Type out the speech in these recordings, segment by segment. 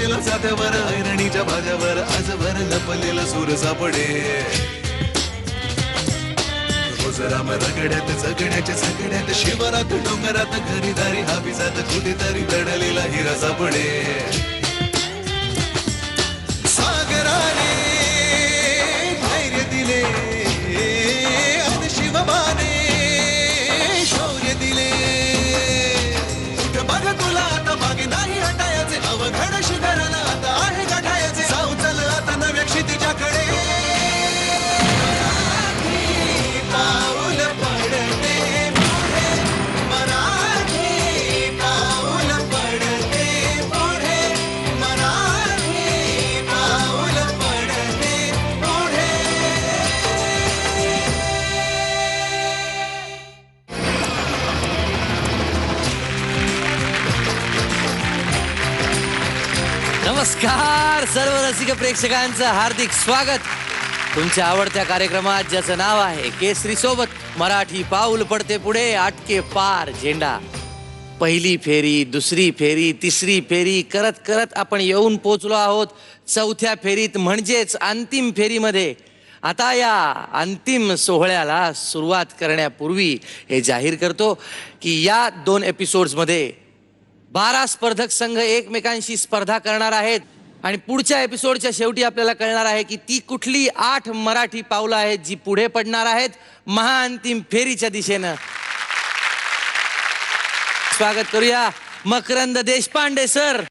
झुललेला साथ्यावर ऐरणीच्या भाज्यावर आजवर लपलेला सूर सापडे. राम रगड्यात जगण्याच्या सगड्यात शिवारात डोंगरात घरीदारी हाफिजात कुठेतरी दडलेला हिरा सापडे. सागराने धैर्य दिले आणि शिवबाने शौर्य दिले. बघ तुला आता मागे नाही हटायचे अवघड शिखराला आता आहे गाठायचे. जाऊ चल आता नव्या क्षितिजाकडे. नमस्कार सर्व रसिक प्रेक्षकांचं हार्दिक स्वागत तुमच्या आवडत्या कार्यक्रमात ज्याचं नाव आहे केसरी सोबत मराठी पाऊल पडते पुढे आटके पार झेंडा. पहिली फेरी, दुसरी फेरी, तिसरी फेरी करत करत आपण येऊन पोचलो आहोत चौथ्या फेरीत म्हणजेच अंतिम फेरीमध्ये. आता या अंतिम सोहळ्याला सुरुवात करण्यापूर्वी हे जाहीर करतो की या 2 एपिसोड्समध्ये 12 स्पर्धक संघ एकमेकांशी स्पर्धा करणार आहेत आणि पुढच्या एपिसोडच्या शेवटी आपल्याला कळणार आहे की ती कुठली 8 मराठी पावलं आहेत जी पुढे पडणार आहेत महाअंतिम फेरीच्या दिशेनं. स्वागत करूया मकरंद देशपांडे सर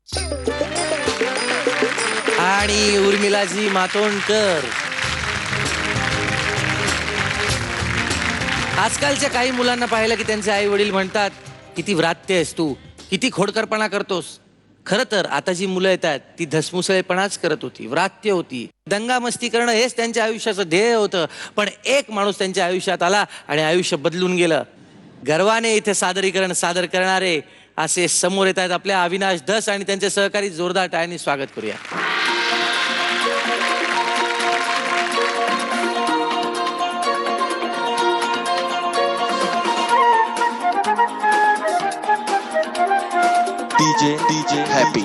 आणि उर्मिलाजी मातोंडकर. आजकालच्या काही मुलांना पाहिलं की त्यांचे आई वडील म्हणतात किती व्रात्य आहेस तू, किती खोडकरपणा करतोस. खरं तर आता जी मुलं येतात ती धसमुसळेपणाच करत होती, व्रात्य होती. दंगा मस्ती करणं हेच त्यांच्या आयुष्याचं ध्येय होतं. पण एक माणूस त्यांच्या आयुष्यात आला आणि आयुष्य बदलून गेलं. गर्वाने इथे सादरीकरण सादर करणारे असे समोर येत आहेत आपल्या अविनाश धस आणि त्यांचे सहकारी. जोरदार टाळ्यांनी स्वागत करूया. DJ happy.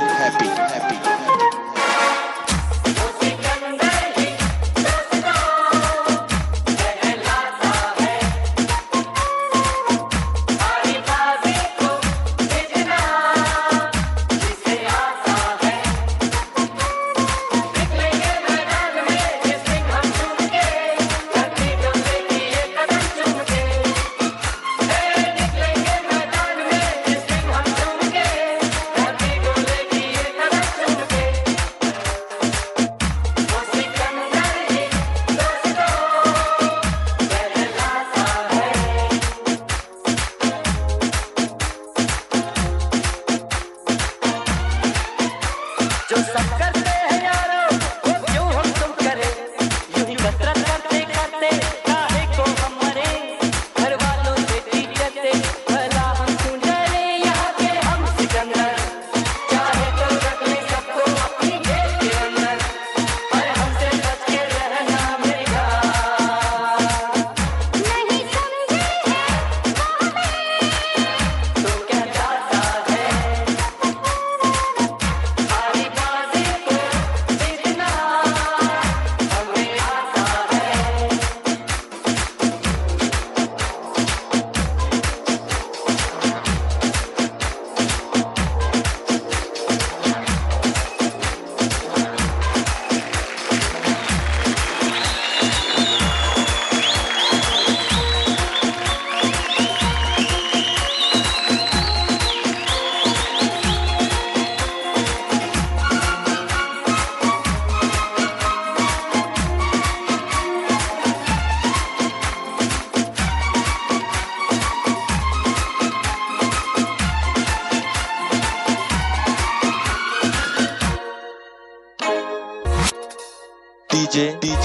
DJ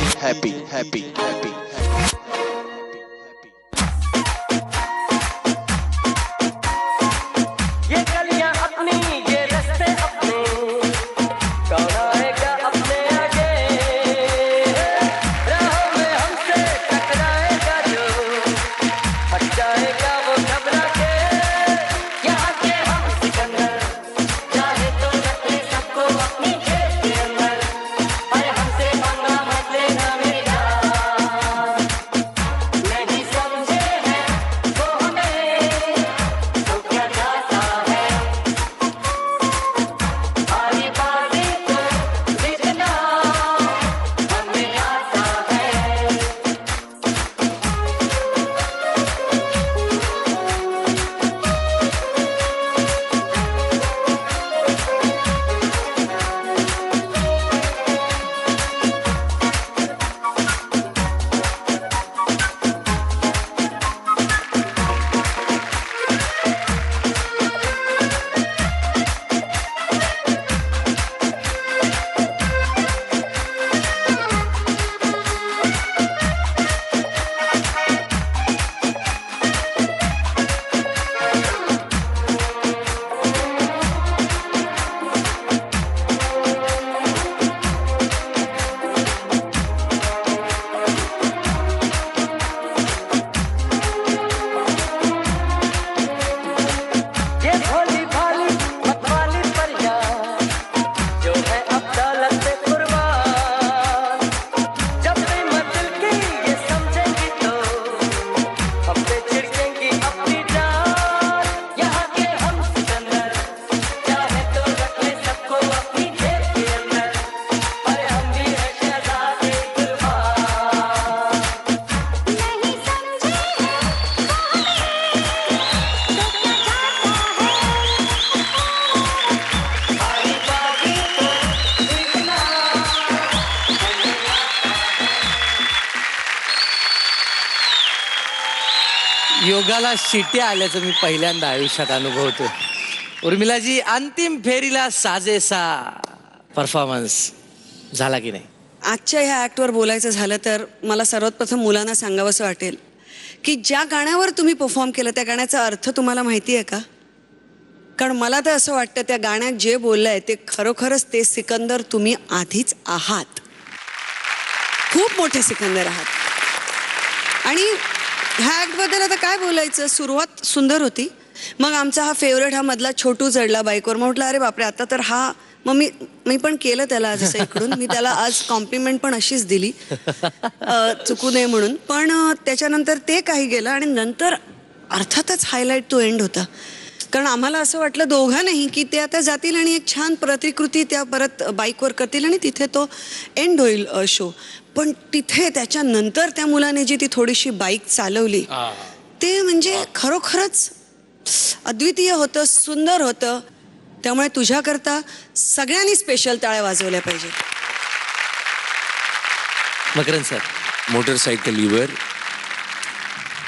happy. ये गलियां अपनी ये रास्ते अपने कौन आएगा अपने आगे राहों में हमसे टकराएगा जो हट जाएगा वो घबरा के यहाँ के हम सिकंदर चाहे तो रख ले सबको अपनी योगाला शिट्या आल्याचं मी पहिल्यांदा आयुष्यात अनुभवतो. उर्मिलाजी, अंतिम फेरीला साजेसा परफॉर्मन्स झाला की नाही? आजच्या ह्या ॲक्टवर बोलायचं झालं तर मला सर्वात प्रथम मुलांना सांगावंसं वाटेल की ज्या गाण्यावर तुम्ही परफॉर्म केलं त्या गाण्याचा अर्थ तुम्हाला माहिती आहे का? कारण मला तर असं वाटतं त्या गाण्यात जे बोललंय ते खरोखरच ते सिकंदर तुम्ही आधीच आहात, खूप मोठे सिकंदर आहात. आणि ह्या ॲक्टबद्दल आता काय बोलायचं, सुरुवात सुंदर होती. मग आमचा हा फेवरेट हा मधला छोटू चढला बाईकवर. मग म्हटलं अरे बापरे आता तर हा, मग मी पण केलं त्याला जसं इकडून मी त्याला आज कॉम्प्लिमेंट पण अशीच दिली चुकू नये म्हणून. पण त्याच्यानंतर ते काही गेलं आणि नंतर अर्थातच हायलाईट तो एंड होता. कारण आम्हाला असं वाटलं दोघांनाही की ते आता जातील आणि एक छान प्रतिकृती त्या परत बाईकवर करतील आणि तिथे तो एंड होईल शो. पण तिथे त्याच्यानंतर त्या मुलाने जी ती थोडीशी बाईक चालवली ते म्हणजे खरोखरच अद्वितीय होतं, सुंदर होतं. त्यामुळे तुझ्याकरता सगळ्यांनी स्पेशल टाळ्या वाजवल्या पाहिजे. मकरंद सर, मोटरसायकलीवर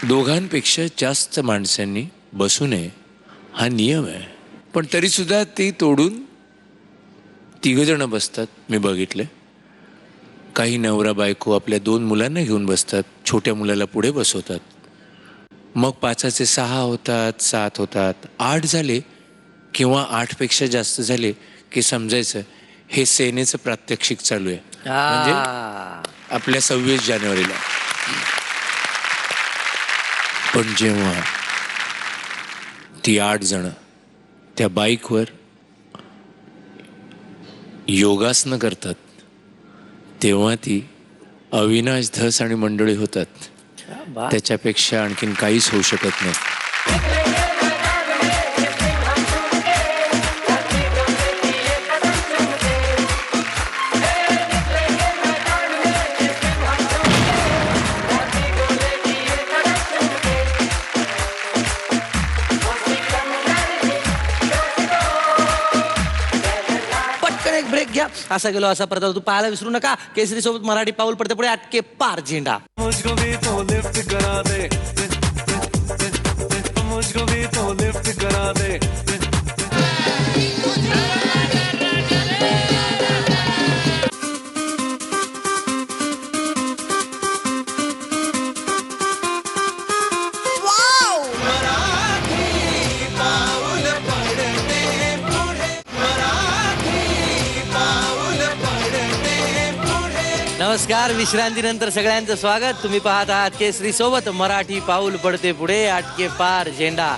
दोघांपेक्षा जास्त माणसांनी बसू नये हा नियम आहे, पण तरीसुद्धा ते तोडून 3 जण बसतात. मी बघितले काही नवरा बायको आपल्या 2 मुलांना घेऊन बसतात, छोट्या मुलाला पुढे बसवतात. मग 5चे 6 होतात, 7 होतात, 8 झाले किंवा 8पेक्षा जास्त झाले की समजायचं हे सेनेचं प्रात्यक्षिक चालू आहे. म्हणजे आपल्या 26 जानेवारीला. पण जेव्हा ती 8 जण त्या बाईकवर योगासनं करतात तेव्हा ती अविनाश धस आणि मंडळी होतात. त्याच्यापेक्षा आणखीन काहीच होऊ शकत नाही. ब्रेक घ्या. असा गेलो असा परत तू पाहायला विसरू नका. केसरी सोबत मराठी पाऊल पडते पुढे अटके पार झेंडा. मुझको भी तो लिफ्ट करा दे, मुझको भी तो लिफ्ट करा दे. नमस्कार, विश्रांतीनंतर सगळ्यांचं स्वागत. तुम्ही पाहत आहात केसरी सोबत मराठी पाऊल पडते पुढे अटके पार झेंडा.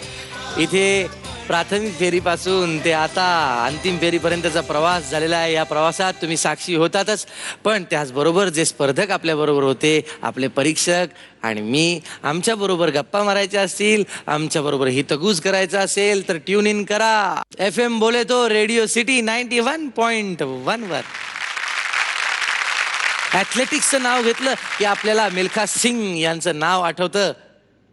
इथे प्राथमिक फेरीपासून ते आता अंतिम फेरीपर्यंतचा प्रवास झालेला आहे. या प्रवासात तुम्ही साक्षी होतातच, पण त्याचबरोबर जे स्पर्धक आपल्याबरोबर होते, आपले परीक्षक आणि मी, आमच्याबरोबर गप्पा मारायच्या असतील, आमच्याबरोबर हितगुज करायचं असेल तर ट्यून इन करा FM बोले तो रेडिओ सिटी 91.1 वर. ॲथलेटिक्सचं नाव घेतलं की आपल्याला मिल्खा सिंग यांचं नाव आठवतं,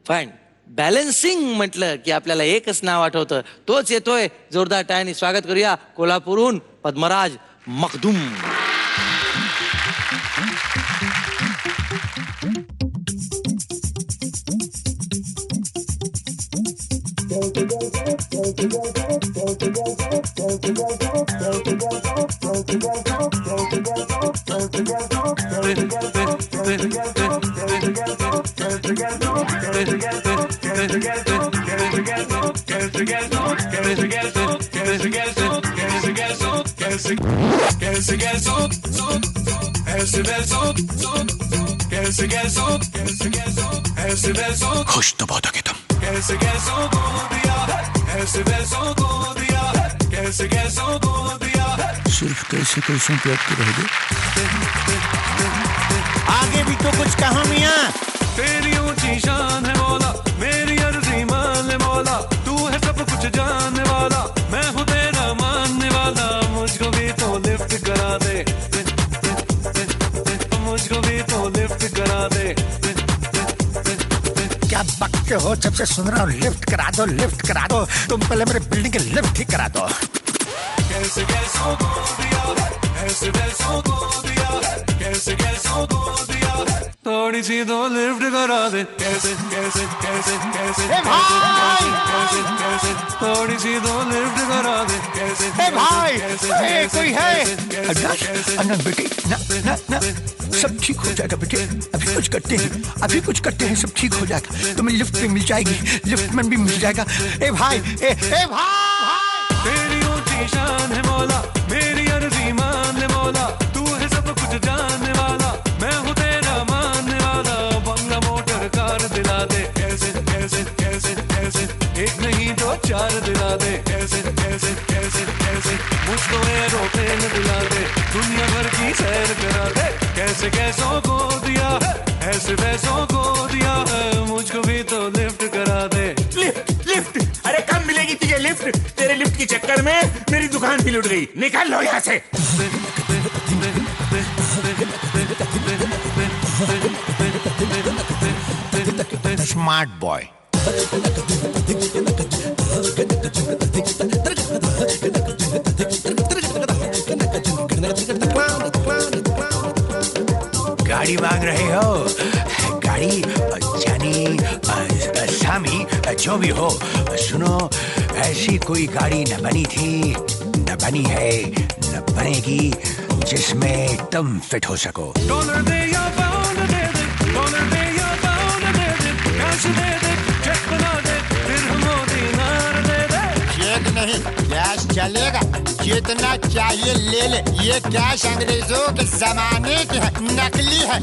पण बॅलन्सिंग म्हटलं की आपल्याला एकच नाव आठवतं, तोच येतोय. जोरदार टाळ्यांनी स्वागत करूया कोल्हापूरहून पद्मराज मखदूम. खुश तो बहुत हो तुम. सिर्फ कैसे कैसे प्यार के रह गए. आगे भी तो कुछ कहा मियाँ. तेरी ऊंची शान है मौला, मेरी अर्जी मान ले मौला, तू है सब कुछ जानने वाला, मैं हूँ तेरा मानने वाला. मुझको भी तो लिफ्ट करा दे, मुझको भी तो लिफ्ट करा दे. क्या बकते हो, जब से सुन रहा हूँ लिफ्ट करा दो, लिफ्ट करा दो. तुम पहले मेरे बिल्डिंग के लिफ्ट ही करा दो. कैसे कैसों को दिया है, ऐसे वैसों को दिया है, कैसे कैसों को दिया है. थोड़ी थोड़ी सी तो लिफ्ट करा दे कैसे कैसे कैसे कैसे ए भाई! कैसे कैसे थोड़ी सी तो लिफ्ट करा दे कैसे ए भाई! कैसे ए, कोई है? कैसे कैसे ना बेटे, ना, सब ठीक हो जाएगा बेटे। अभी कुछ करते हैं, सब ठीक हो जाएगा। तुम्हें लिफ्ट भी मिल जाएगी, लिफ्ट में भी मिल जाएगा। ए भाई, ए भाई! तेरी ऊंची शान है मौला, मेरी अर्जी मान ले मौला, तू है सब कुछ जानने वाला, मैं हूँ तेरा मानने वाला, बंगला मोटर कार दिला दे कैसे कैसे कैसे कैसे एक नहीं दो चार दिला दे कैसे कैसे कैसे कैसे मुझको एरोप्लेन दिला दे, दुनिया भर की सैर करा दे कैसे कैसों को दिया है, ऐसे वैसों को दिया है, मुझको भी तो लिफ्ट करा दे। लिफ्ट अरे कब मिलेगी तुझे लिफ्ट? तेरे लिफ्ट के चक्कर में मेरी दुकान भी लुट गई। निकाल लो यहाँ से। Smart boy. गाड़ी मांग रहे हो? गाड़ी जानी सामी जो भी हो, सुनो, ऐसी कोई गाड़ी न बनी थी, न बनी है, न बनेगी जिसमें तुम फिट हो सको। डॉलर दे या पाउंड दे दे, डॉलर दे या पाउंड दे दे, कैश दे दे, चेक बना दे, फिर हम दिनार दे दे। चेक नहीं, कैश चलेगा, जितना चाहिए ले ले। ये कैश अंग्रेजों के जमाने के है, नकली है।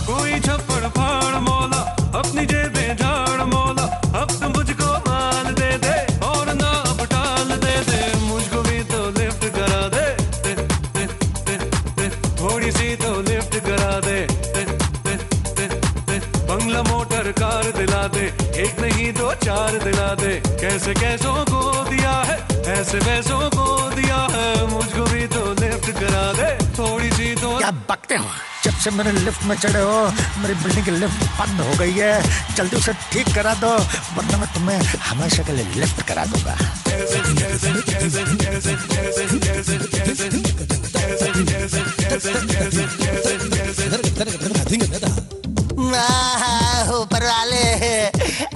कोई छप्पड़ फाड़ मौला, अपनी जेबें झाड़ मौला, अब तुम मुझको माल दे दे और ना बटाल दे दे, मुझको भी तो लिफ्ट करा दे थोड़ी सी तो लिफ्ट करा दे बंगला मोटर कार दिला दे, एक नहीं दो चार दिला दे, कैसे कैसों को दिया है, ऐसे वैसों को दिया है, मुझको भी तो लिफ्ट करा दे थोड़ी सी तो। क्या बकते हो? जब से मेरे लिफ्ट में चढ़े हो, मेरी बिल्डिंग की लिफ्ट बंद हो गई है। जल्दी उसे ठीक करा दो, वरना मैं तुम्हें हमेशा के लिए लिफ्ट करा दूंगा। ऊपर वाले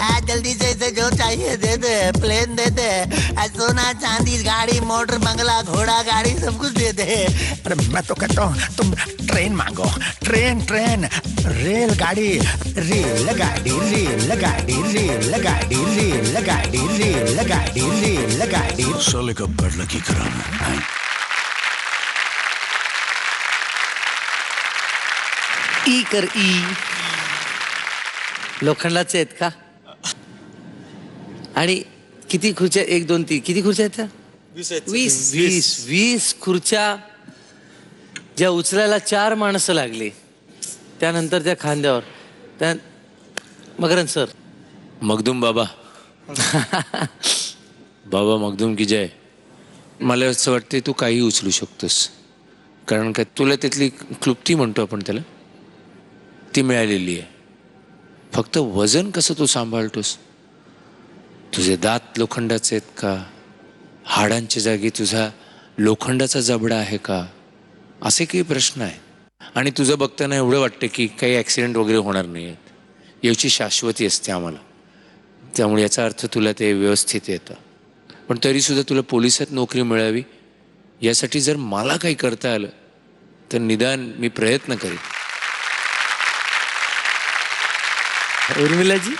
आज जल्दी से इसे जो चाहिए दे दे, प्लेन दे दे, सोना चांदी गाड़ी मोटर बंगला घोड़ा गाड़ी सब कुछ दे दे। अरे मैं तो कहता हूँ तुम ट्रेन मांगो, ट्रेन ट्रेन, रेलगाड़ी, रेलगाड़ी, रेलगाड़ी, रेलगाड़ी, रेलगाड़ी, रेलगाड़ी, रेलगाड़ी। साले का बड़ लकी कराना। ई कर ई लोखंडाचे आहेत का? आणि किती खुर्च्या? 1 2 3 किती खुर्च्या आहेत त्या? 20 खुर्च्या ज्या उचलायला 4 माणसं लागली, त्यानंतर त्या खांद्यावर त्या मकरंद सर मखदूम बाबा बाबा मखदूम की जय. मला असं वाटते तू काही उचलू शकतोस, कारण काय तुला त्यातली क्लुप्ती म्हणतो आपण त्याला, ती मिळालेली आहे. फक्त वजन कसं तू सांभाळतोस? तुझे दात लोखंडाचे आहेत का? हाडांच्या जागी तुझा लोखंडाचा जबडा आहे का? असे काही प्रश्न आहे. आणि तुझं बघताना एवढं वाटतं की काही ॲक्सिडेंट वगैरे होणार नाही आहेत, याची शाश्वती असते आम्हाला. त्यामुळे याचा अर्थ तुला ते व्यवस्थित येतं. पण तरीसुद्धा तुला पोलिसात नोकरी मिळावी यासाठी जर मला काही करता आलं तर निदान मी प्रयत्न करेन. उर्मिलाजी,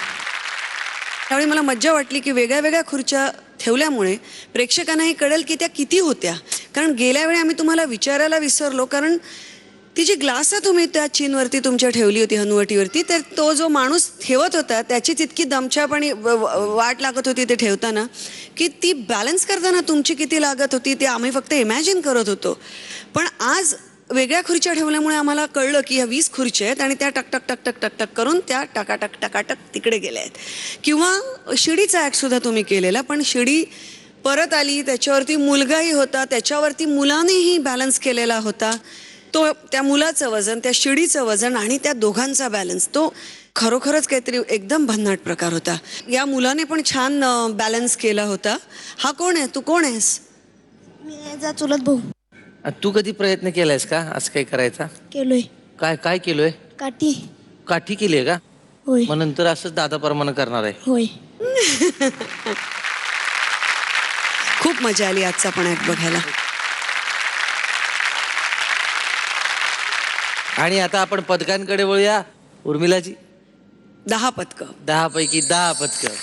त्यावेळी मला मज्जा वाटली की वेगळ्या वेगळ्या खुर्च्या ठेवल्यामुळे प्रेक्षकांनाही कळेल की त्या किती होत्या. कारण गेल्या वेळी आम्ही तुम्हाला विचारायला विसरलो, कारण ती जी ग्लास तुम्ही त्या चीनवरती तुमच्या ठेवली होती हनुवटीवरती, तर तो जो माणूस ठेवत होता त्याचीच इतकी दमछाप आणि वाट लागत होती ते ठेवताना, की ती बॅलन्स करताना तुमची किती लागत होती ते आम्ही फक्त इमॅजिन करत होतो. पण आज वेगळ्या खुर्च्या ठेवल्यामुळे आम्हाला कळलं की ह्या 20 खुर्च्या आहेत आणि त्या टकटक टकटक टकटक करून त्या टकाटक टकाटक तिकडे गेल्या आहेत. किंवा शिडीचा ॲक्टसुद्धा तुम्ही केलेला, पण शिडी परत आली, त्याच्यावरती मुलगाही होता, त्याच्यावरती मुलानेही बॅलन्स केलेला होता. तो त्या मुलाचं वजन, त्या शिडीचं वजन आणि त्या दोघांचा बॅलन्स, तो खरोखरच काहीतरी एकदम भन्नाट प्रकार होता. या मुलाने पण छान बॅलन्स केला होता. हा कोण आहे? तू कोण आहेस? मी याचा चुलत भाऊ. तू कधी प्रयत्न केलायस का असं काही करायचा? केलोय. काय काय केलोय? काठी. काठी केली आहे का? होय मग नंतर असंच दादा परमान करणार आहे. होय. खूप मजा आली आजचा पण ऍक्ट बघायला. आणि आता आपण पदकांकडे वळूया. उर्मिलाजी 10 पदकं. 10 पैकी 10 पदकं.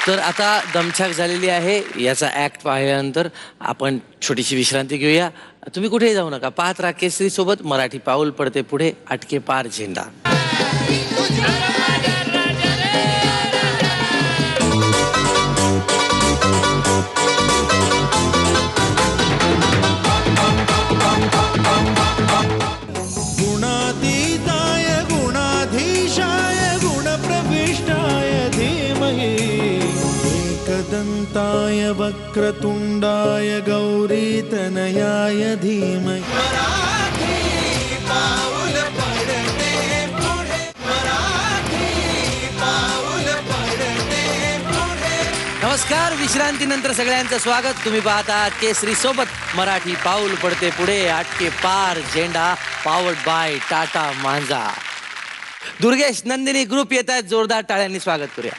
तर आता दमछाक झालेली आहे. याचा ऍक्ट पाहिल्यानंतर आपण छोटीशी विश्रांती घेऊया. तुम्ही कुठेही जाऊ नका. पाहत राहा केसरी सोबत मराठी पाऊल पडते पुढे आटके पार झेंडा. गुणातीताय गुणाधीशाय गुणप्रविष्टाय धीमहि एकदन्ताय वक्रतुण्डाय गौरीतनयाय धीमहि. नमस्कार. विश्रांतीनंतर सगळ्यांचं स्वागत. तुम्ही पाहता केसरी सोबत मराठी पाऊल पडते पुढे आटके पार झेंडा. पॉवर्ड बाय टाटा मांजा. दुर्गेश नंदिनी ग्रुप येत आहेत. जोरदार टाळ्यांनी स्वागत करूया.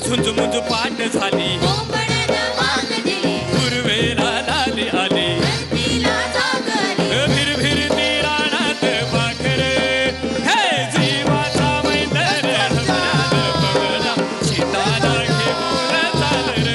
झुंजमुंज पाठ झाली पूर्वेला लाली आली भिर भिर रानात पाखर हे जीवाचा मैदान ढवळाला शेताला घेऊन चालर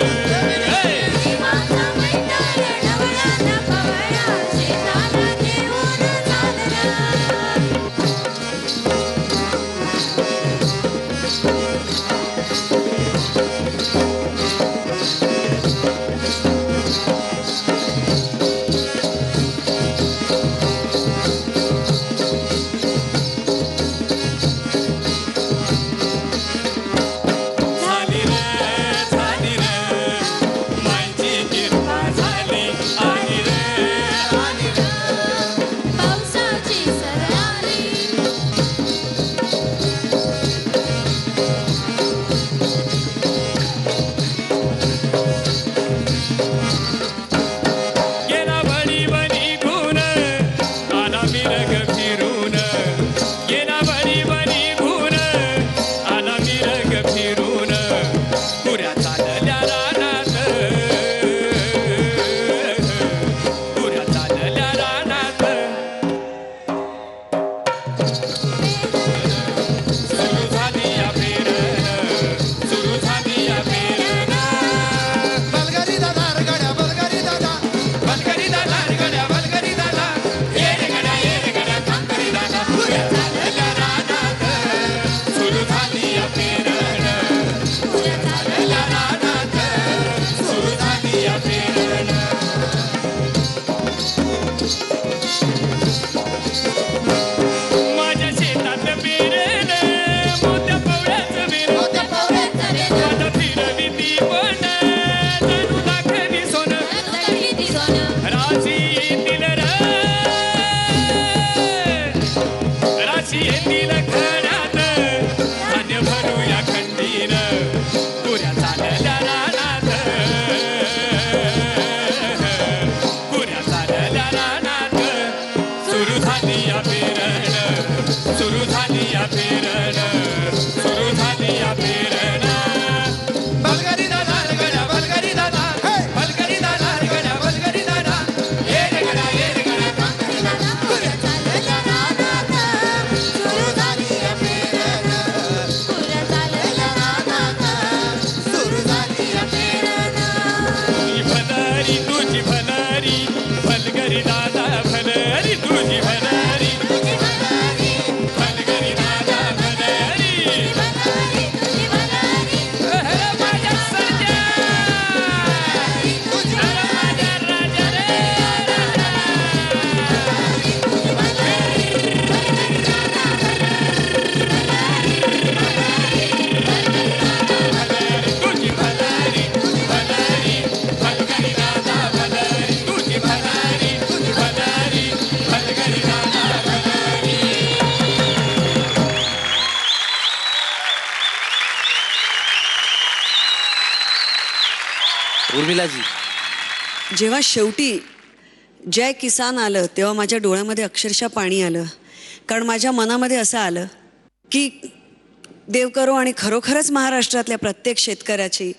धान्य भरूया खंडीर पुऱ्या चालल्या उर्मिलाजी, जेव्हा शेवटी जय किसान आलं तेव्हा माझ्या डोळ्यामध्ये अक्षरशः पाणी आलं. कारण माझ्या मनामध्ये असं आलं की देव करो आणि खरोखरच महाराष्ट्रातल्या प्रत्येक शेतकऱ्याची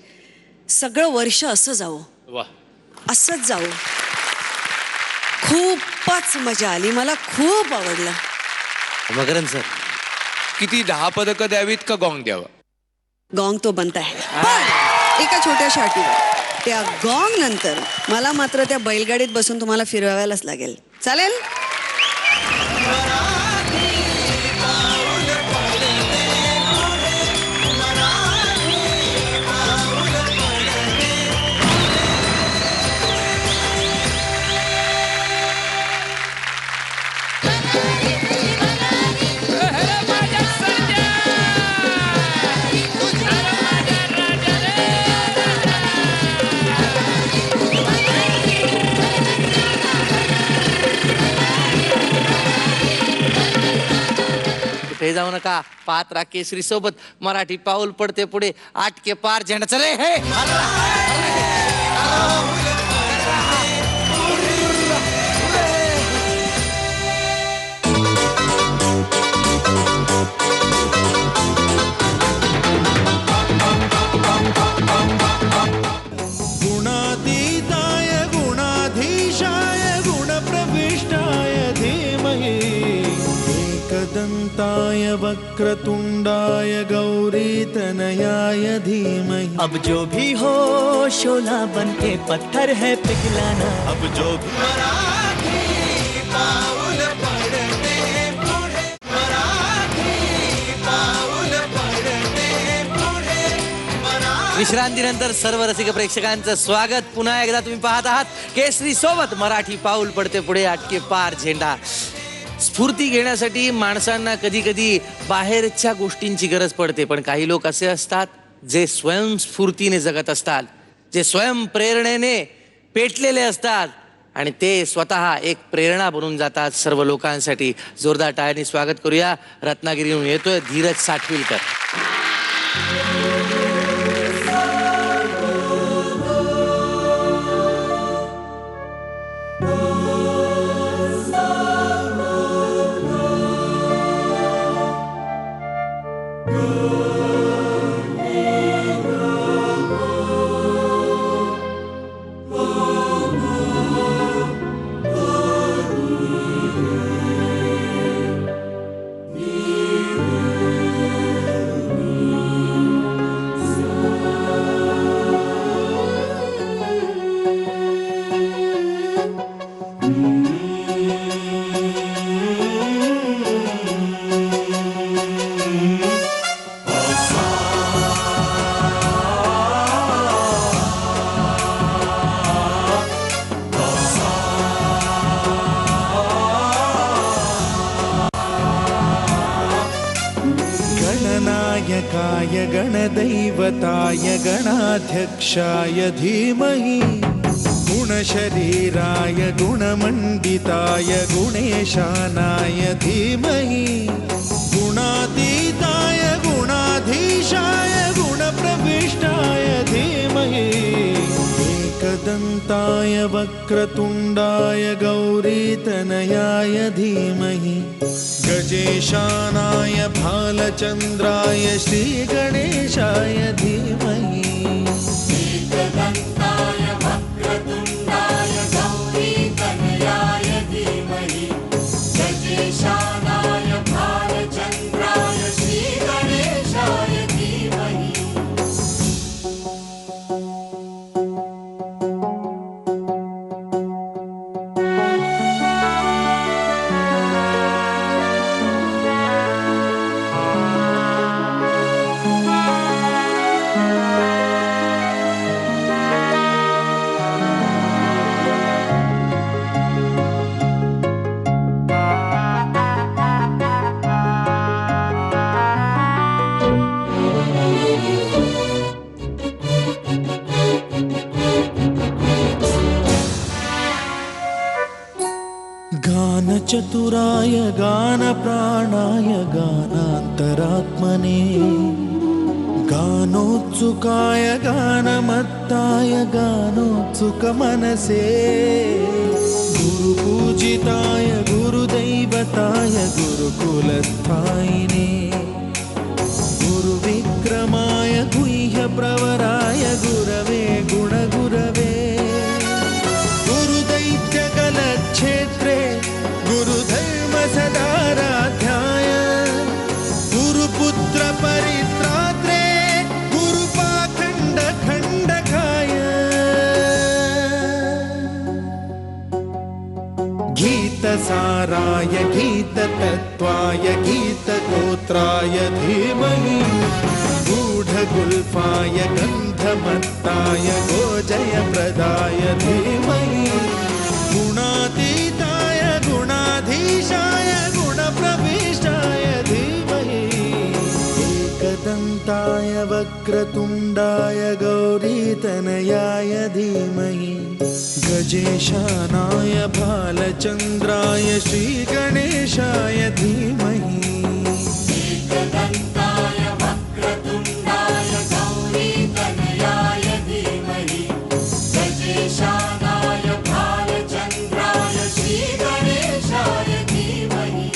सगळं वर्ष असं जावं, वा, असंच जावं. खूपच मजा आली, मला खूप आवडलं. मकरंद सर, किती 10 पदकं द्यावीत का गॉंग द्यावा? गॉंग तो बनता है, पण एका छोट्याशा अटीवर. त्या गॉंग नंतर मला मात्र त्या बैलगाडीत बसून तुम्हाला फिरवायलाच लागेल. चालेल? कुठे जाऊ नका, पाहत राहा केसरी सोबत मराठी पाऊल पडते पुढे. 8 के पार झेंडा. चले हे गुणातीताय गुणाधीशाय गुणप्रविष्टाय धीमहि एकदन्ताय वक्रतुंडाय गौरीतनयाय धीमहि. अब जो भी हो शोला बन के पत्थर है पिघलाना. अब जो भी विश्रांतीनंतर सर्व रसिक प्रेक्षकांचं स्वागत. पुन्हा एकदा तुम्ही पाहत आहात केसरी सोबत मराठी पाऊल पडते पुढे. 8 के पार झेंडा. स्फूर्ती घेण्यासाठी माणसांना कधी कधी बाहेरच्या गोष्टींची गरज पडते, पण काही लोक असे असतात जे स्वयंस्फूर्तीने जगत असतात, जे स्वयंप्रेरणेने पेटलेले असतात आणि ते स्वतः एक प्रेरणा बनून जातात सर्व लोकांसाठी. जोरदार टाळ्यांनी स्वागत करूया. रत्नागिरीहून येतोय धीरज साठविलकर. गणनायकाय गणदैवताय गणाध्यक्षाय धीमहि गुणशरीराय गुणमण्डिताय गुणेशानाय धीमहि गुणातीताय गुणाधीशाय गुणप्रविष्टाय धीमहि एकदन्ताय वक्रतुण्डाय गौरीतनयाय धीमहि गजेशानाय भालचन्द्राय श्रीगणेशाय धीमहि एकदन्ताय वक्रतुण्डाय गौरीतनयाय धीमहि गजेशानाय भालचन्द्राय श्रीगणेशाय धीमहि. गानचतुराय गानप्राणाय गानान्तरात्मने गान गानोत्सुकाय गानमत्ताय गानोत्सुक मनसे गुरुपूजिताय गुरुदैवताय गुरुकुलस्थायिने गुरुविक्रमाय गुह्यप्रवराय गुरवे गुणगुरवे गुरुदैत्यकलक्षेत्रे गुरुधर्मसदाराध्याय गुरुपुत्र परित्रात्रे गुरुपाखण्ड खण्डकाय गीतसाराय गीततत्त्वाय गीतगोत्राय धीमहि गूढगुल्फाय गन्धमत्ताय गोजयप्रदाय धीमहि गुणातीताय गुणाधीशाय गुणप्रविष्टाय धीमहि एकदन्ताय वक्रतुण्डाय गौरीतनयाय धीमहि गजेशानाय भालचन्द्राय श्रीगणेशाय धीमहि एकदन्ताय वक्रतुण्डाय गौरीतनयाय धीमहि गजेशानाय भालचन्द्राय श्रीगणेशाय धीमहि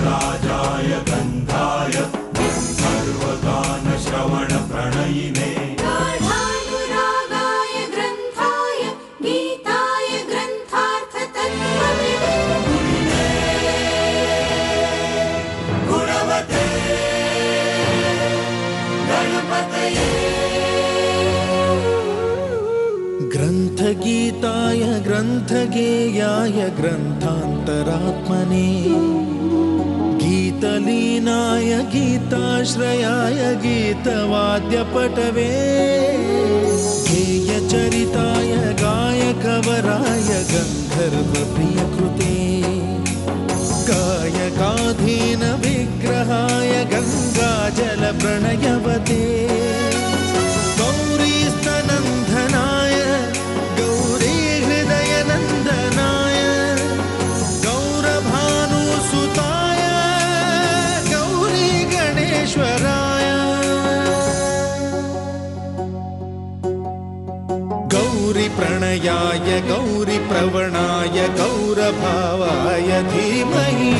राजाय गन्धाय गन्धर्वगानश्रवणप्रणयिने गाढानुरागाय ग्रन्थाय गीताय ग्रन्थार्थतत्त्वविदे गुणवते गणपतये ग्रन्थगीताय ग्रन्थगेयाय ग्रन्थान्तरात्मने गीतलीनाय गीताश्रयाय गीतवाद्यपटवे गेयचरिताय गायकवराय गन्धर्वप्रियकृते गायकाधीनविग्रहाय गङ्गाजलप्रणयवते गौरीस्तनन्दनाय गौरीहृदयनन्दनाय गौरभानुसुताय गौरीगणेश्वराय गौरीप्रणयाय गौरीप्रवणाय गौरभावाय धीमहि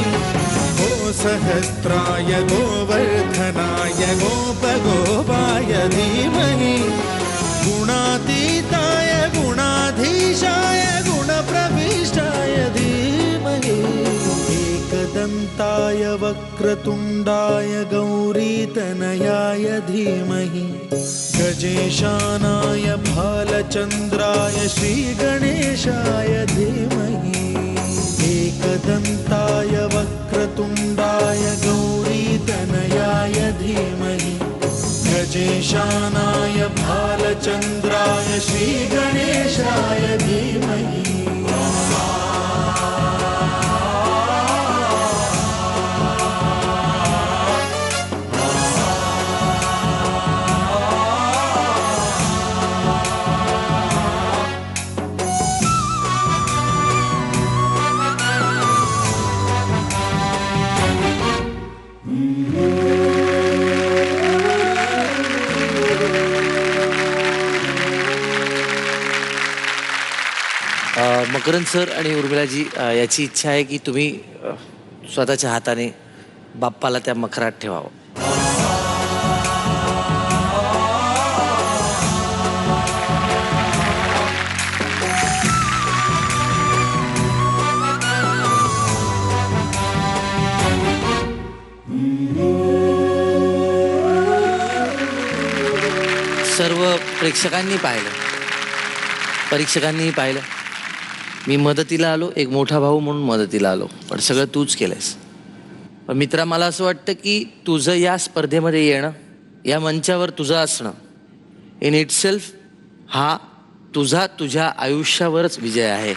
गोसहस्राय गोवर्धनाय गोपगोपाय धीमहि गुणातीताय गुणाधीशाय गुणप्रविष्टाय धीमहि एकदन्ताय वक्रतुण्डाय गौरीतनयाय धीमहि गजेशानाय भालचन्द्राय श्रीगणेशाय धीमहि एकदन्ताय वक्रतुण्डाय गौरीतनयाय धीमहि गजेशानाय भालचन्द्राय श्रीगणेशाय धीमहि मकरंद सर आणि उर्मिलाजी याची इच्छा आहे की तुम्ही स्वतःच्या हाताने बाप्पाला त्या मखरात ठेवावं. सर्व प्रेक्षकांनी पाहिलं, परीक्षकांनी पाहिलं. मी मदतीला आलो, एक मोठा भाऊ म्हणून मदतीला आलो, पण सगळं तूच केलंयस. पण मित्रा, मला असं वाटतं की तुझं या स्पर्धेमध्ये येणं, या मंचावर तुझं असणं इन इटसेल्फ हा तुझ्या आयुष्यावरच विजय आहे.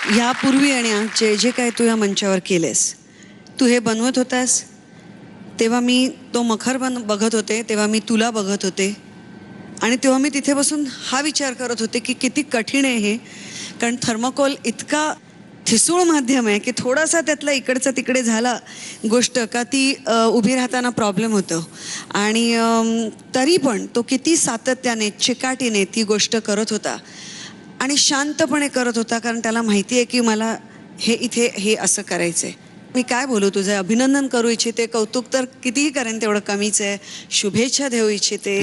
ह्यापूर्वी आणि आज जे काय तू या मंचावर केलेस, तू हे बनवत होतास तेव्हा मी तो मखर बघत होते, तेव्हा मी तुला बघत होते आणि तेव्हा मी तिथे बसून हा विचार करत होते की किती कठीण आहे हे. कारण थर्माकोल इतका ठिसूळ माध्यम आहे की थोडासा त्यातला इकडचा तिकडे झाला गोष्ट का ती उभी राहताना प्रॉब्लेम होतो. आणि तरी पण तो किती सातत्याने चिकाटीने ती गोष्ट करत होता आणि शांतपणे करत होता, कारण त्याला माहिती आहे की मला हे इथे हे असं करायचं आहे. मी काय बोलू, तुझं अभिनंदन करू इच्छिते, कौतुक तर कितीही करेन तेवढं कमीच आहे, शुभेच्छा देऊ इच्छिते.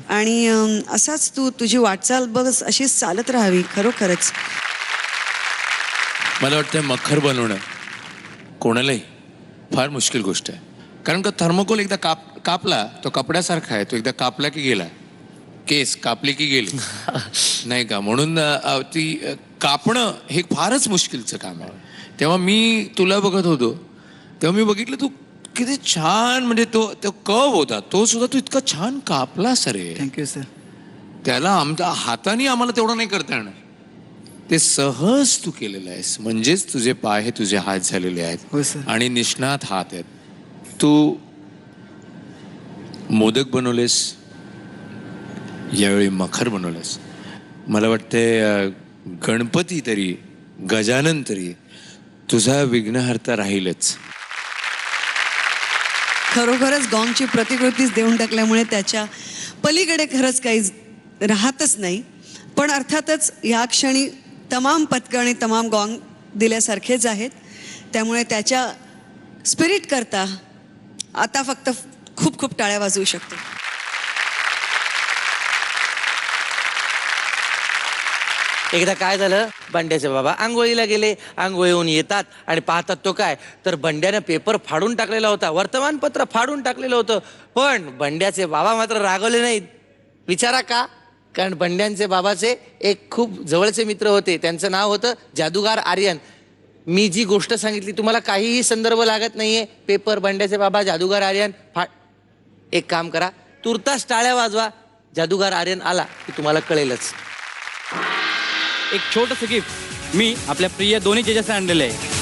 आणि असाच तुझी वाटचाल बस अशीच चालत राहावी खरोखरच. मला वाटतं मखर बनवणं कोणालाही फार मुश्किल गोष्ट आहे. कारण का थर्मोकोल एकदा कापला तो कपड्यासारखा आहे, तो एकदा कापला की गेला, केस कापली की गेली नाही का. म्हणून ती कापणं हे फारच मुश्किलचं काम आहे. तेव्हा मी तुला बघत होतो तेव्हा मी बघितलं तू किती छान, म्हणजे तो कव होता तो सुद्धा तू इतका छान कापला सरे. Thank you sir. त्याला आमच्या हाताने आम्हाला तेवढं नाही करता येणार, ते सहज तू केलेलं आहेस. म्हणजेच तुझे पाय हे तुझे हात झालेले आहेत आणि निष्णात हात आहेत. तू मोदक बनवलेस, यावेळी मखर बनवलेस. मला वाटते गणपती तरी गजानन तरी तुझा विघ्नहर्ता राहीलच. खरोखरच गॉंगची प्रतिकृतीच देऊन टाकल्यामुळे त्याच्या पलीकडे खरंच काही राहतच नाही. पण अर्थातच ह्या क्षणी तमाम पथकं आणि तमाम गॉंग दिल्यासारखेच आहेत. त्यामुळे त्याच्या स्पिरिट करता आता फक्त खूप खूप टाळ्या वाजवू शकतो. एकदा काय झालं, बंड्याचे बाबा आंघोळीला गेले. आंघोळीहून येतात आणि पाहतात तो काय, तर बंड्यानं पेपर फाडून टाकलेला होता, वर्तमानपत्र फाडून टाकलेलं होतं. पण बंड्याचे बाबा मात्र रागवले नाहीत. विचारा का? कारण बंड्यांचे बाबाचे एक खूप जवळचे मित्र होते, त्यांचं नाव होतं जादूगार आर्यन. मी जी गोष्ट सांगितली तुम्हाला काहीही संदर्भ लागत नाहीये. पेपर, बंड्याचे बाबा, जादूगार आर्यन, एक काम करा, तुर्तास टाळ्या वाजवा, जादूगार आर्यन आला की तुम्हाला कळेलच. एक छोटंसं गिफ्ट मी आपल्या प्रिय दोन्ही जजेसना आणलेलं आहे.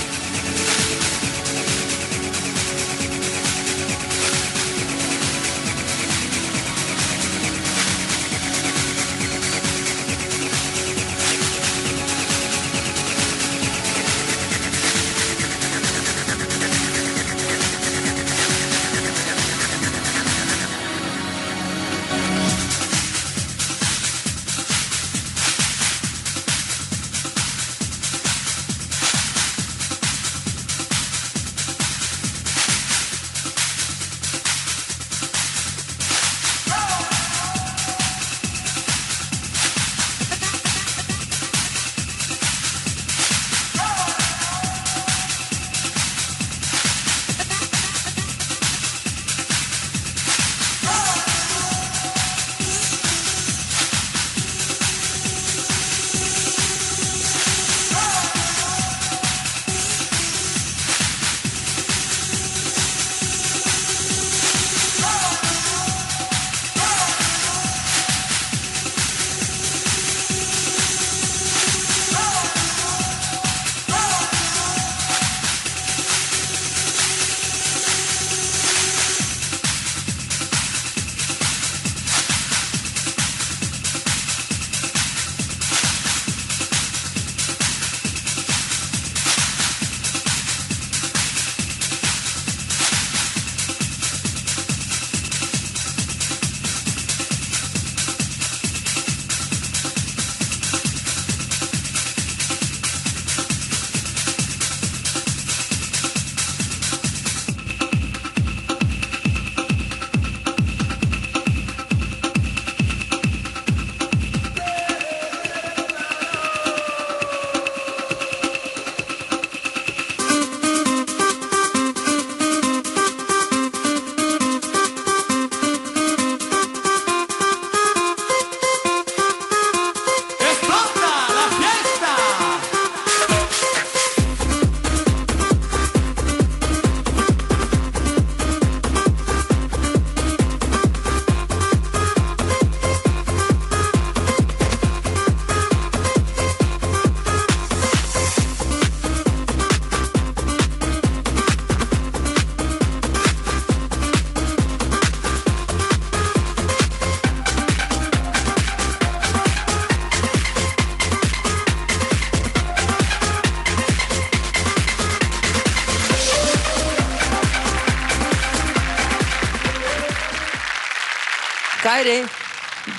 काय रे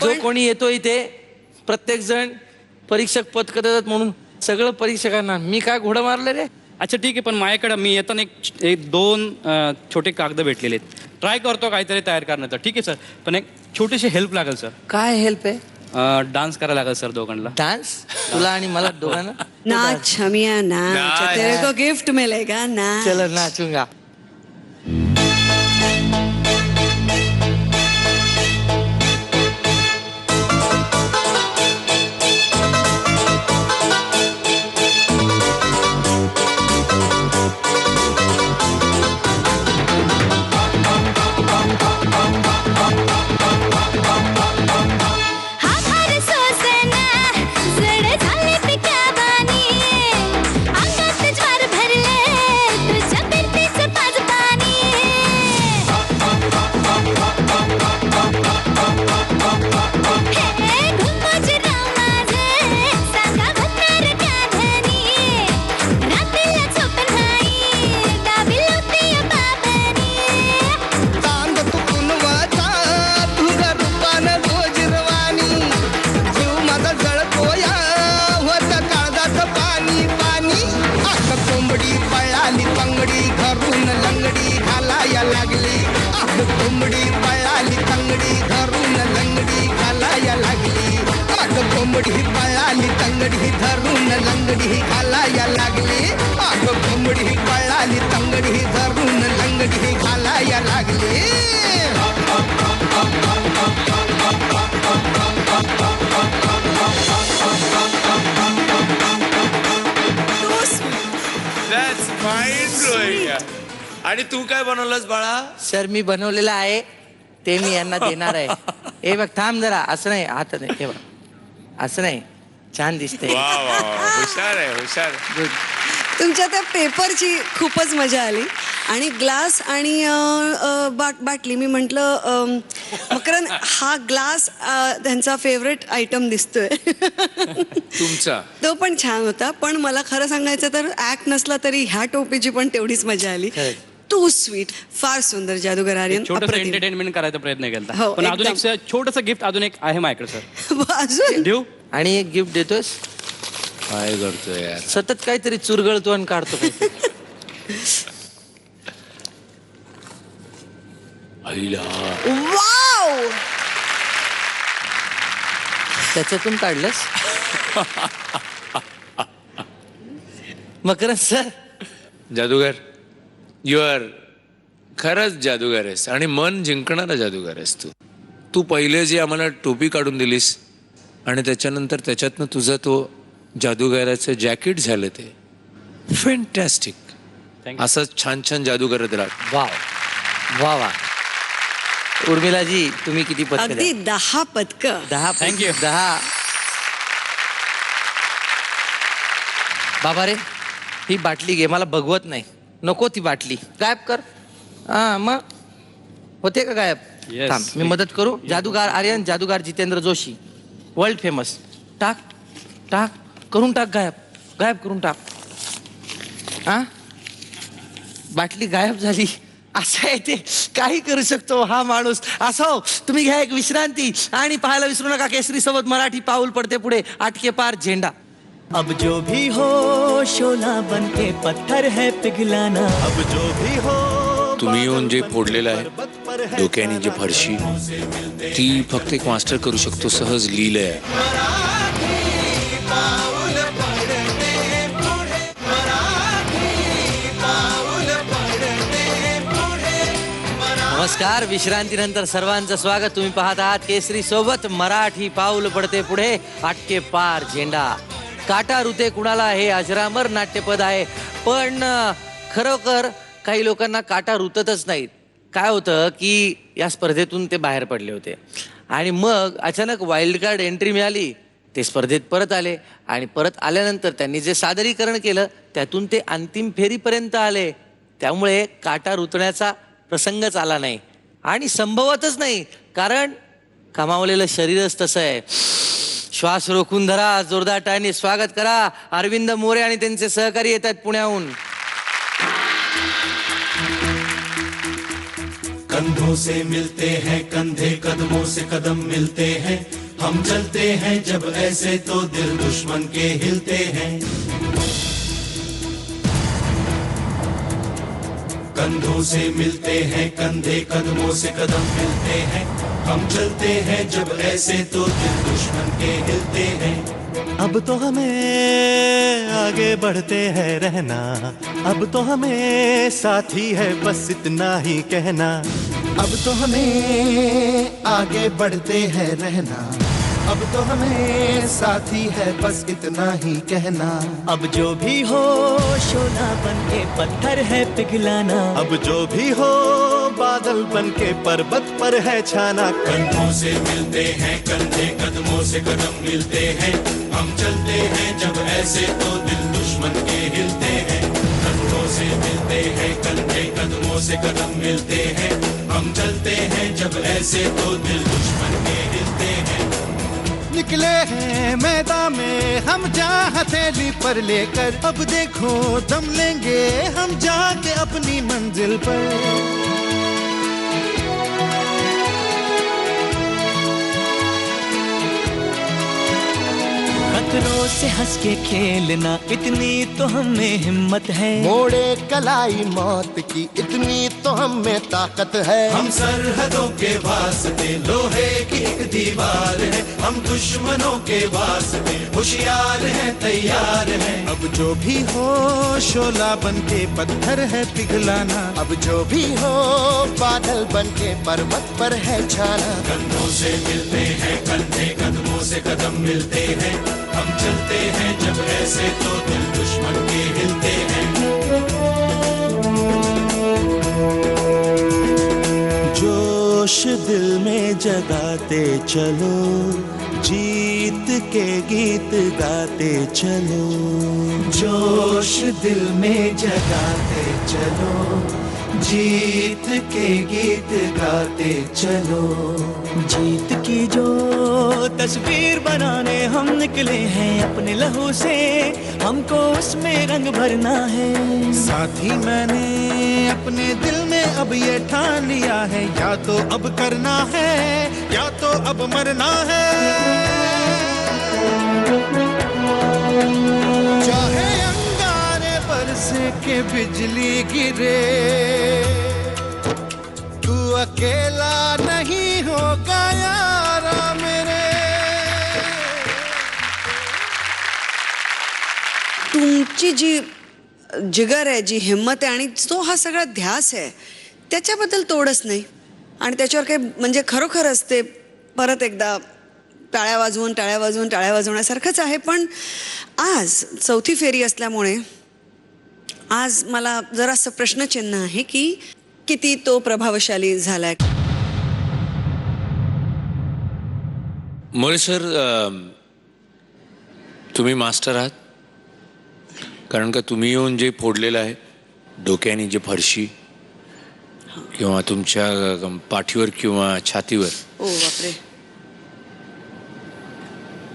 जो कोणी येतो इथे प्रत्येक जण परीक्षक पथक देतात म्हणून सगळं परीक्षकांना मी काय घोडं मारलं रे. अच्छा ठीक आहे, पण माझ्याकडे मी येताना एक दोन छोटे कागद भेटलेले आहेत. ट्राय करतो काहीतरी तयार करण्याचं. ठीक आहे सर, पण एक छोटीशी हेल्प लागेल सर. काय हेल्प आहे? डान्स करायला लागेल सर दोघांना. डान्स? तुला आणि मला दोघांना? नाच छमिया नाच, तेरे को गिफ्ट मिलेगा नाच. चलो नाचूंगा. कोंबडी पळाली तंगडी धरून लंगडी घालाया लागली. अगं कोंबडी पळाली तंगडी धरून लंगडी घालाया लागली. अगं कोंबडी पळाली तंगडी धरून लंगडी घालाया लागली. That's fine, Rohit. आणि तू काय बनवलंस बाळा? सर मी बनवलेलं आहे ते मी यांना देणार आहे. हे बघ थांब जरा, असं नाही हात नाही, हे बघ असं नाही, छान दिसते. हुशार आहे हुशार. गुड. तुमच्या त्या पेपरची खूपच मजा आली आणि ग्लास आणि बाटली. मी म्हटलं मकरंद हा ग्लास त्यांचा फेवरेट आयटम दिसतोय. तुमचा तो पण छान होता, पण मला खरं सांगायचं तर ऍक्ट नसला तरी ह्या टोपीची पण तेवढीच मजा आली. टू स्वीट, फार सुंदर जादूगर आर्यन. छोटस एंटरटेनमेंट करायचा प्रयत्न केला. हो, पण अजून एकदम. एक छोटस गिफ्ट अजून एक आहे माझ्याकडे सर. अजून देऊ? आणि एक गिफ्ट देतोस? काय करतोय यार? सतत काहीतरी चुरगळतो आणि काढतो काहीतरी. वाव, त्याच्यातून काढलंस? मकरंद सर. जादूगार, यू आर खरंच जादूगार आहेस आणि मन जिंकणारा जादूगार आहेस तू. तू पहिले जी आम्हाला टोपी काढून दिलीस आणि त्याच्यानंतर त्याच्यातनं तुझं तो जादूगाराचं जॅकेट झालं ते फॅन्टॅस्टिक. असंच छान छान जादू करत राहा. वाव वा वा. उर्मिलाजी तुम्ही किती पदक? अगदी 10 पदक. 10. थँक्यू. 10. बाबा रे ही बाटली घे, मला बघवत नाही, नको ती बाटली गायब कर. हा मग होते का गायब? Yes. थांब मी मदत करू. जादूगार आर्यन, जादूगार जितेंद्र जोशी, वर्ल्ड फेमस. टाक टाक करून टाक, गायब गायब करून टाक. हा बाटली गायब झाली. असं आहे ते, काही करू शकतो हा माणूस. असो तुम्ही घ्या एक विश्रांती आणि पाहायला विसरू नका केसरी सोबत मराठी पाऊल पडते पुढे, आटके पार झेंडा. अब जो भी हो शोला बनके पत्थर है पिघलाना. अब जो भी हो. तुम्ही येऊन जे फोडलेलं आहे डोक्याने जे फरशी, ती फक्त एक मास्टर करू शकतो. सहज लिहिलंय. नमस्कार, विश्रांतीनंतर सर्वांचं स्वागत. तुम्ही पाहत आहात केसरी सोबत मराठी पाऊल पडते पुढे, आटके पार झेंडा. काटा रुते कुणाला हे अजरामर नाट्यपद आहे, पण खरोखर काही लोकांना काटा रुततच नाहीत. काय होतं की या स्पर्धेतून ते बाहेर पडले होते आणि मग अचानक वाईल्ड कार्ड एंट्री मिळाली. ते स्पर्धेत परत आले आणि परत आल्यानंतर त्यांनी जे सादरीकरण केलं त्यातून ते अंतिम फेरीपर्यंत आले. त्यामुळे काटा रुतण्याचा प्रसंगच आला नाही आणि संभवतच नाही, कारण कमावलेलं शरीरच तसं आहे. श्वास रोखून धरा, जोरदार टाळ्यांनी स्वागत करा. अरविंद मोरे आणि त्यांचे सहकारी येत आहेत पुण्याहून. कंधों से मिलते हैं कंधे, कदमों से कदम मिलते हैं, हम चलते हैं जब ऐसे तो दिल दुश्मन के हिलते हैं। कंधों से मिलते हैं कंधे, कदमों से कदम मिलते हैं, हम चलते हैं जब ऐसे तो दिल दुश्मन के हिलते हैं। अब तो हमें आगे बढ़ते हैं रहना, अब तो हमें साथी है बस इतना ही कहना। अब तो हमें आगे बढ़ते हैं रहना, अब तो हमें साथी है बस इतना ही कहना। अब जो भी हो शोला बन के पत्थर है पिघलाना, अब जो भी हो बादल बन के पर्वत पर है छाना। कंधों से मिलते हैं कंधे, कदमों से कदम मिलते हैं, हम चलते हैं जब ऐसे तो दिल दुश्मन के हिलते हैं। कंधों से मिलते हैं कंधे, कदमों से कदम मिलते हैं, हम चलते हैं जब ऐसे तो दिल दुश्मन के हिलते हैं। निकले हैं मैदान में हम जा हथेली पर लेकर, अब देखो दम लेंगे हम जाके अपनी मंजिल पर। खतरों से हंस के खेलना इतनी तो हमें हिम्मत है, मोड़े कलाई मौत की इतनी तो हमें ताकत है। हम सरहदों के वास्ते लोहे की एक दीवार है, हम दुश्मनों के वास्ते होशियार हैं तैयार हैं। अब जो भी हो शोला बन के पत्थर है पिघलाना, अब जो भी हो बादल बन के पर्वत पर है छाना। कंधों से मिलते हैं कंधे, कदमों से कदम मिलते हैं, हम चलते हैं जब ऐसे तो दिल दुश्मन के हिलते हैं। जोश दिल में जगाते चलो, जीत के गीत गाते चलो। जोश दिल में जगाते चलो, जीत के गीत गाते चलो। जीत की जो तस्वीर बनाने हम निकले हैं अपने लहू से, हमको उसमें रंग भरना है। साथी मैंने अपने दिल में अब ये ठान लिया है, या तो अब करना है या तो अब मरना है। चाहे अंगारे बरसे के बिजली गिरे, तू अकेला नहीं होगा यारा मेरे। तुमची जी जिगर आहे, जी हिंमत आहे आणि जो हा सगळा ध्यास आहे, त्याच्याबद्दल तोडच नाही. आणि त्याच्यावर काही म्हणजे खरोखरच ते परत एकदा टाळ्या वाजवून टाळ्या वाजवून टाळ्या वाजवण्यासारखंच आहे. पण आज चौथी फेरी असल्यामुळे आज मला जरासं प्रश्नचिन्ह आहे की किती तो प्रभावशाली झालाय. मोरे सर, तुम्ही मास्टर आहात, कारण का तुम्ही येऊन जे फोडलेलं आहे डोक्याने, जे फरशी किंवा तुमच्या पाठीवर किंवा छातीवर, ओ बापरे,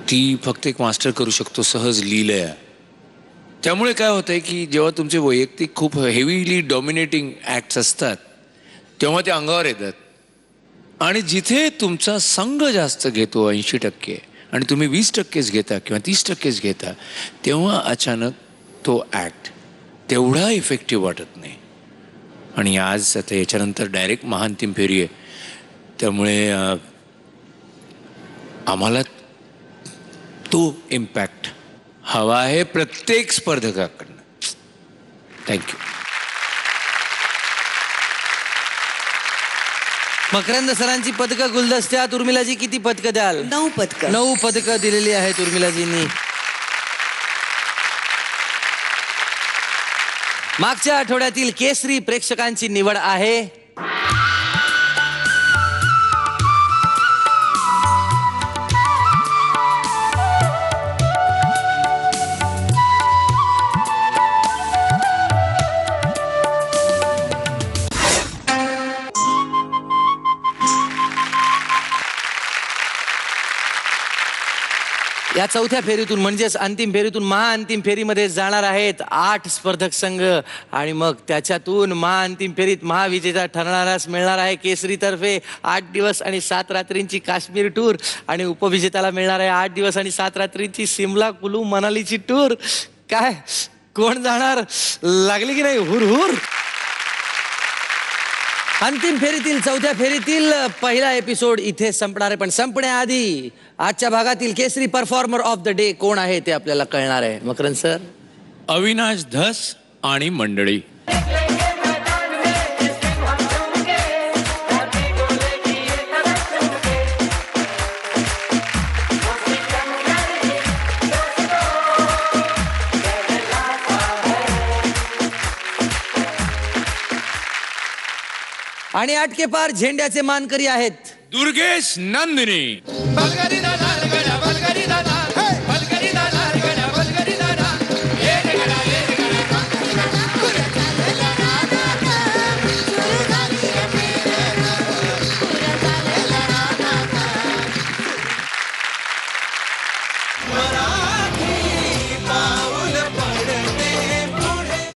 ती फक्त एक मास्टर करू शकतो, सहज लिहिलंय. त्यामुळे काय होतंय की जेव्हा तुमचे वैयक्तिक खूप हेवीली डॉमिनेटिंग ॲक्ट्स असतात तेव्हा ते अंगावर येतात, आणि जिथे तुमचा संघ जास्त घेतो 80% आणि तुम्ही 20%च घेता किंवा 30%च घेता, तेव्हा अचानक तो ॲक्ट तेवढा इफेक्टिव्ह वाटत नाही. आणि आज आता याच्यानंतर डायरेक्ट महाअंतिम फेरी आहे, त्यामुळे आम्हाला तो इम्पॅक्ट हवा आहे प्रत्येक स्पर्धकाकडनं. थँक्यू. मकरंद सरांची पदकं गुलदस्त्यात. उर्मिलाजी किती पदकं द्याल? 9 पदकं. 9 पदकं दिलेली आहेत उर्मिलाजींनी. मागच्या आठवड्यातील केसरी प्रेक्षकांची निवड आहे या चौथ्या फेरीतून म्हणजेच अंतिम फेरीतून महाअंतिम फेरीमध्ये जाणार आहेत 8 स्पर्धक संघ आणि मग त्याच्यातून महाअंतिम फेरीत महाविजेता ठरणारास मिळणार आहे केसरीतर्फे 8 दिवस आणि 7 रात्रींची काश्मीर टूर आणि उपविजेत्याला मिळणार आहे 8 दिवस आणि 7 रात्रींची सिमला कुलू मनालीची टूर. काय कोण जाणार, लागली की नाही हुरहुर. अंतिम फेरीतील चौथ्या फेरीतील पहिला एपिसोड इथे संपणार आहे, पण संपण्याआधी आजच्या भागातील केसरी परफॉर्मर ऑफ द डे कोण आहे ते आपल्याला कळणार आहे. मकरंद सर. अविनाश धस आणि मंडळी. आणि आटके पार झेंड्याचे मानकरी आहेत दुर्गेश नंदिनी.